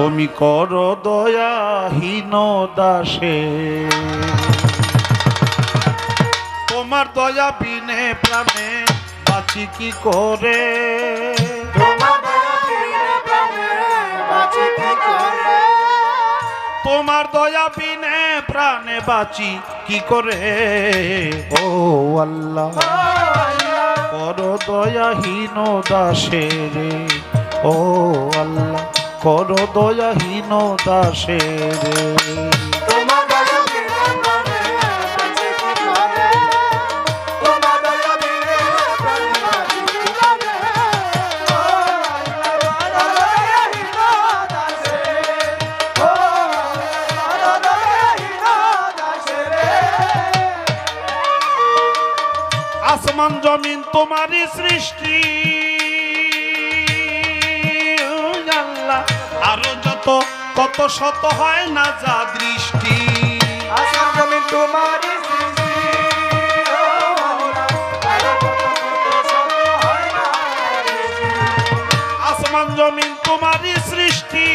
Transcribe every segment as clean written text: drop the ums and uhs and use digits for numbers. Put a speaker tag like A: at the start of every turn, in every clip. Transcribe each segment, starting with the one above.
A: তুমি করো দয়াহীন দাসে। তোমার দয়া বিনে প্রাণে বাঁচি কি করে, তোমার দয়া বিনে প্রাণে বাঁচি কি করে। ও আল্লাহ করো দয়াহীন দাসে রে, ও আল্লাহ করো দয়াহীন দাসে রে। আসমান জমিন তোমারই সৃষ্টি আল্লাহ, আরো যত কত শত হয় না যা দৃষ্টি।
B: আসমান জমিন তোমারই সৃষ্টি,
A: আসমান জমিন তোমারই সৃষ্টি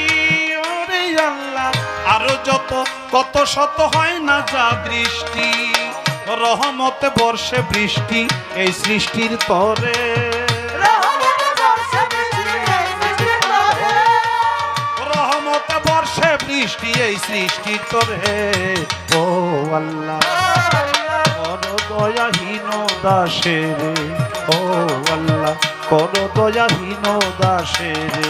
A: ওরে আল্লাহ, আরো যত কত শত হয় না যা দৃষ্টি। রহমতে বর্ষে বৃষ্টি এই সৃষ্টির তরে, রহমতে বর্ষে বৃষ্টি এই সৃষ্টির তরে। ও আল্লাহ করো দয়াহীন দাসে রে, ও আল্লাহ করো দয়াহীন দাসে রে।